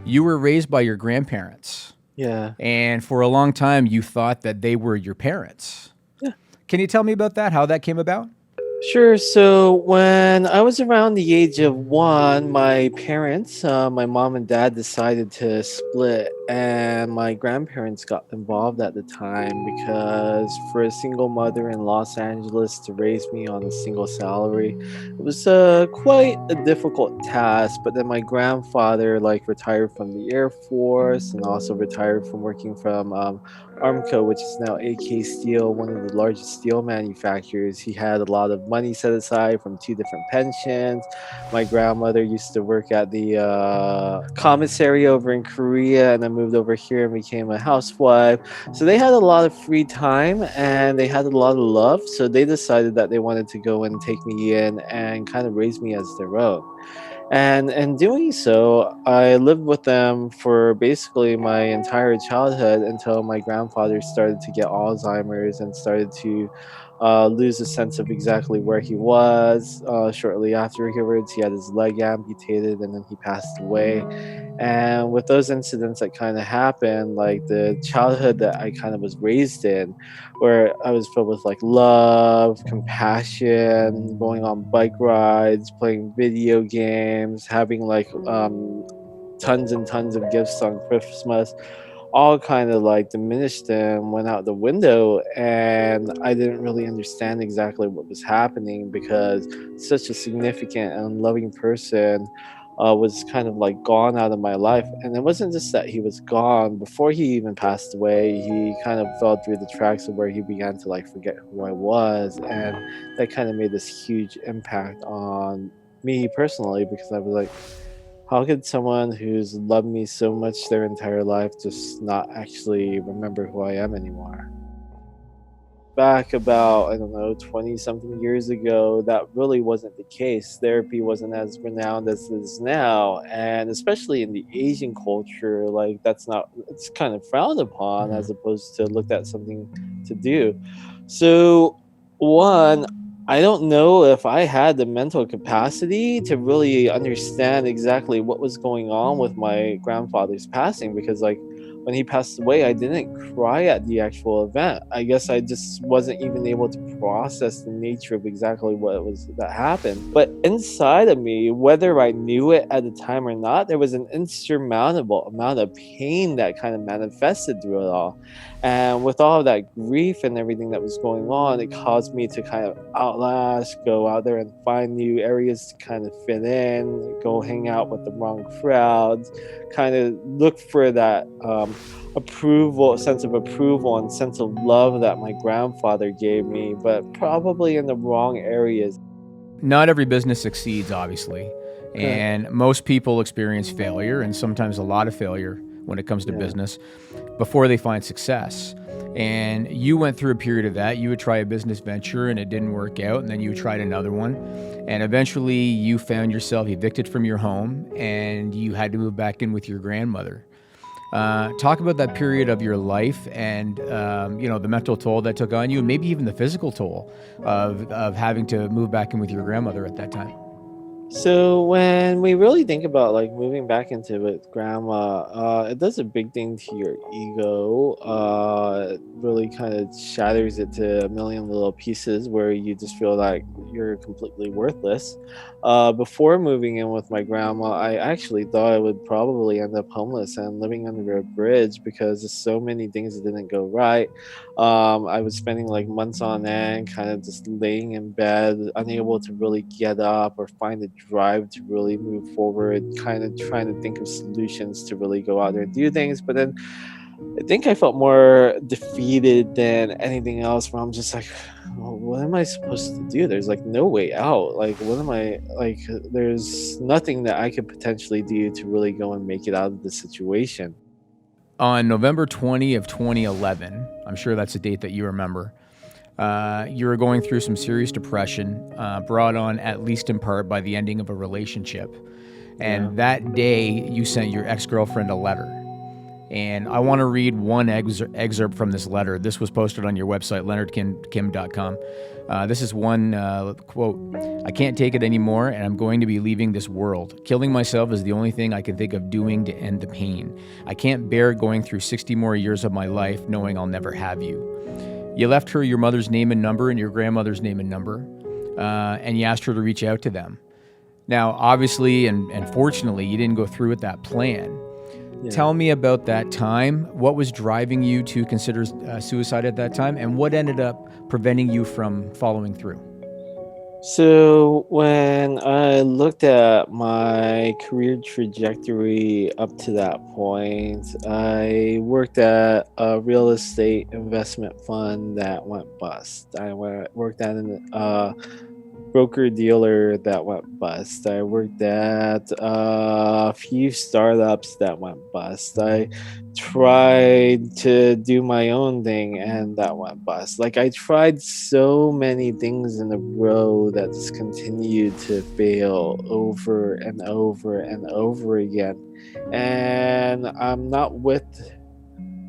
You were raised by your grandparents, Yeah. and for a long time, you thought that they were your parents. Yeah. Can you tell me about that? How that came about? Sure. So when I was around the age of 1, my parents, my mom and dad, decided to split, and my grandparents got involved at the time because for a single mother in Los Angeles to raise me on a single salary, it was quite a difficult task. But then my grandfather retired from the Air Force and also retired from working from Armco, which is now AK Steel, one of the largest steel manufacturers. He had a lot of money set aside from two different pensions. My grandmother used to work at the commissary over in Korea and then moved over here and became a housewife. So they had a lot of free time and they had a lot of love. So they decided that they wanted to go and take me in and kind of raise me as their own. And in doing so, I lived with them for basically my entire childhood until my grandfather started to get Alzheimer's and started to lose a sense of exactly where he was. Shortly afterwards, he had his leg amputated and then he passed away. And with those incidents that kind of happened, like the childhood that I kind of was raised in, where I was filled with like love, compassion, going on bike rides, playing video games, having tons and tons of gifts on Christmas, all kind of like diminished and went out the window. And I didn't really understand exactly what was happening because such a significant and loving person was kind of like gone out of my life. And it wasn't just that he was gone. Before he even passed away, he kind of fell through the tracks of where he began to like forget who I was. And that kind of made this huge impact on me personally because I was like, how could someone who's loved me so much their entire life just not actually remember who I am anymore? Back about, I don't know, 20 something years ago, that really wasn't the case. Therapy wasn't as renowned as it is now. And especially in the Asian culture, like that's not, it's kind of frowned upon Hmm. as opposed to looked at something to do. So, one, I don't know if I had the mental capacity to really understand exactly what was going on with my grandfather's passing because, like, when he passed away, I didn't cry at the actual event. I guess I just wasn't even able to process the nature of exactly what it was that happened. But inside of me, whether I knew it at the time or not, there was an insurmountable amount of pain that kind of manifested through it all. And with all of that grief and everything that was going on, it caused me to kind of outlast, go out there and find new areas to kind of fit in, go hang out with the wrong crowds, kind of look for that approval, sense of approval and sense of love that my grandfather gave me, but probably in the wrong areas. Not every business succeeds, obviously, Correct. and most people experience failure and sometimes a lot of failure when it comes to Yeah. business before they find success. And you went through a period of that. You would try a business venture and it didn't work out, and then you tried another one. And eventually you found yourself evicted from your home and you had to move back in with your grandmother. Talk about that period of your life and the mental toll that took on you, and maybe even the physical toll of having to move back in with your grandmother at that time. So when we really think about like moving back into it, grandma, it does a big thing to your ego. It really kind of shatters it to a million little pieces where you just feel like you're completely worthless. Before moving in with my grandma, I actually thought I would probably end up homeless and living under a bridge because there's so many things that didn't go right. I was spending like months on end, kind of just laying in bed, unable to really get up or find the drive to really move forward, kind of trying to think of solutions to really go out there and do things. But then I think I felt more defeated than anything else, where I'm just like, well, what am I supposed to do? There's like no way out. Like, what am I like? There's nothing that I could potentially do to really go and make it out of the situation. On November 20 of 2011, I'm sure that's a date that you remember, you were going through some serious depression, brought on at least in part by the ending of a relationship. Yeah. And that day, you sent your ex girlfriend a letter. And I want to read one excerpt from this letter. This was posted on your website, leonardkim.com. This is one quote. I can't take it anymore, and I'm going to be leaving this world. Killing myself is the only thing I can think of doing to end the pain. I can't bear going through 60 more years of my life knowing I'll never have you. You left her your mother's name and number and your grandmother's name and number, and you asked her to reach out to them. Now, obviously, and fortunately, you didn't go through with that plan. Yeah. Tell me about that time. What was driving you to consider suicide at that time, and what ended up preventing you from following through? So when I looked at my career trajectory up to that point, I worked at a real estate investment fund that went bust. Worked at a broker dealer that went bust. I worked at a few startups that went bust. I tried to do my own thing and that went bust. Like, I tried so many things in a row that just continued to fail over and over and over again. And I'm not with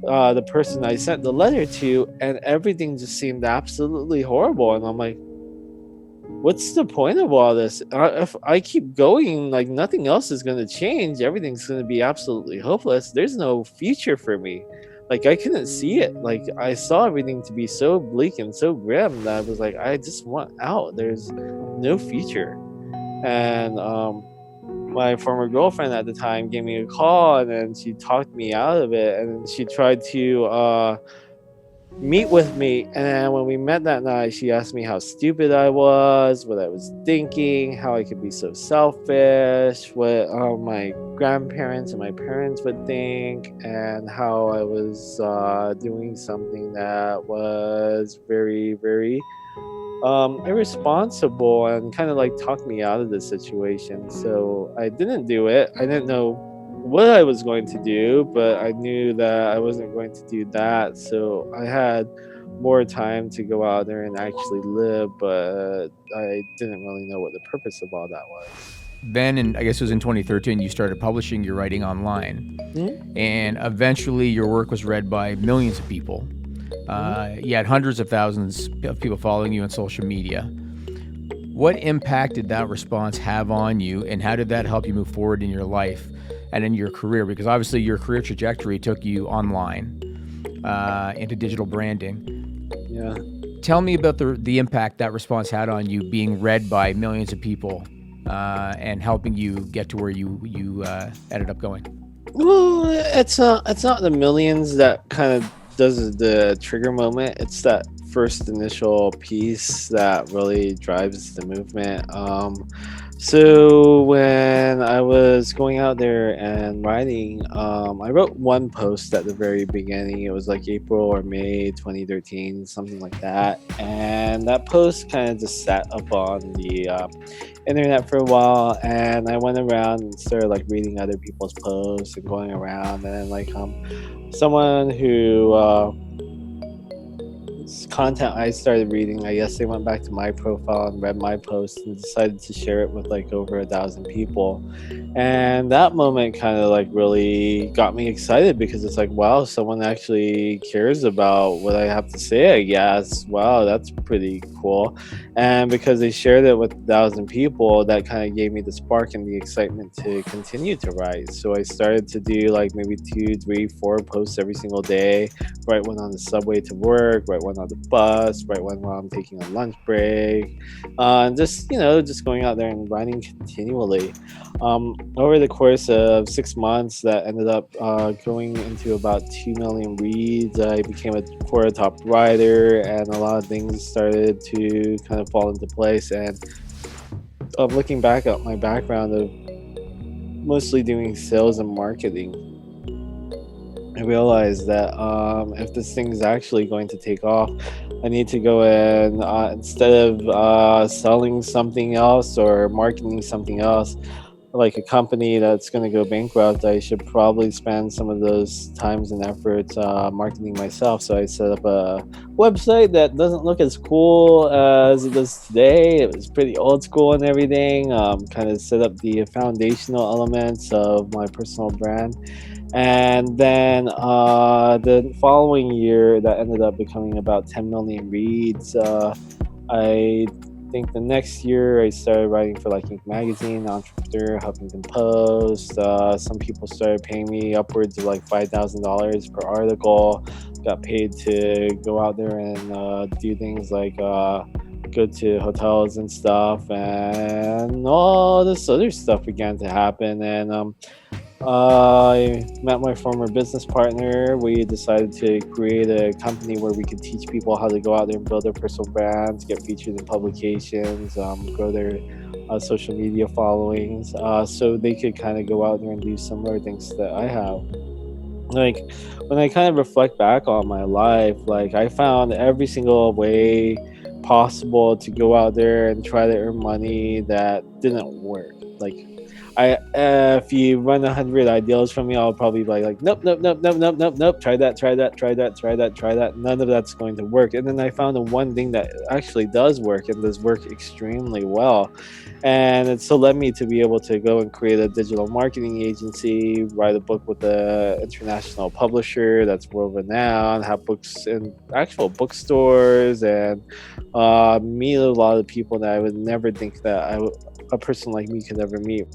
the person I sent the letter to, and everything just seemed absolutely horrible. And I'm like, what's the point of all this? If I keep going, like, nothing else is going to change. Everything's going to be absolutely hopeless. There's no future for me. Like, I couldn't see it. Like, I saw everything to be so bleak and so grim that I was like, I just want out. There's no future. And my former girlfriend at the time gave me a call, and then she talked me out of it, and she tried to meet with me. And then when we met that night, she asked me how stupid I was, what I was thinking, how I could be so selfish, what my grandparents and my parents would think, and how I was doing something that was very, very irresponsible, and kind of like talked me out of the situation. So I didn't do it. I didn't know what I was going to do, but I knew that I wasn't going to do that. So I had more time to go out there and actually live, but I didn't really know what the purpose of all that was. Then, and I guess it was in 2013, you started publishing your writing online, Mm-hmm. and eventually your work was read by millions of people. You had hundreds of thousands of people following you on social media. What impact did that response have on you, and how did that help you move forward in your life and in your career? Because obviously your career trajectory took you online, into digital branding. Yeah. Tell me about the impact that response had on you, being read by millions of people, and helping you get to where you ended up going. Well, it's not the millions that kind of does the trigger moment. It's that first initial piece that really drives the movement. So when I was going out there and writing, I wrote one post at the very beginning. It was like April or May 2013, something like that. And that post kind of just sat up on the internet for a while. And I went around and started like reading other people's posts and going around. And then like someone who content I started reading, I guess they went back to my profile and read my post and decided to share it with like over 1,000 people. And that moment kind of like really got me excited, because it's like, wow, someone actually cares about what I have to say, I guess. Wow, that's pretty cool. And because they shared it with 1,000 people, that kind of gave me the spark and the excitement to continue to write. So I started to do like maybe 2, 3, 4 posts every single day. Write one on the subway to work, write one on the bus, write one while I'm taking a lunch break, and just going out there and writing continually. Over the course of 6 months, that ended up going into about 2 million reads. I became a Quora top writer, and a lot of things started to kind of fall into place. And looking back at my background of mostly doing sales and marketing, I realized that if this thing is actually going to take off, I need to go in, instead of selling something else or marketing something else, like a company that's going to go bankrupt, I should probably spend some of those times and efforts marketing myself. So I set up a website that doesn't look as cool as it does today. It was pretty old school and everything. Kind of set up the foundational elements of my personal brand. And then the following year, that ended up becoming about 10 million reads. I think the next year I started writing for like Inc. Magazine, Entrepreneur, helping them post. Some people started paying me upwards of like $5,000 per article. Got paid to go out there and do things like go to hotels and stuff, and all this other stuff began to happen. And I met my former business partner. We decided to create a company where we could teach people how to go out there and build their personal brands, get featured in publications, grow their social media followings, so they could kind of go out there and do similar things that I have. Like when I kind of reflect back on my life, like I found every single way possible to go out there and try to earn money that didn't work. Like if you run 100 ideals from me, I'll probably be like, nope, nope, nope, nope, nope, nope, nope. Try that, try that, try that, try that, try that. None of that's going to work. And then I found the one thing that actually does work and does work extremely well. And it so led me to be able to go and create a digital marketing agency, write a book with an international publisher that's world renowned, have books in actual bookstores, and meet a lot of people that I would never think that a person like me could ever meet.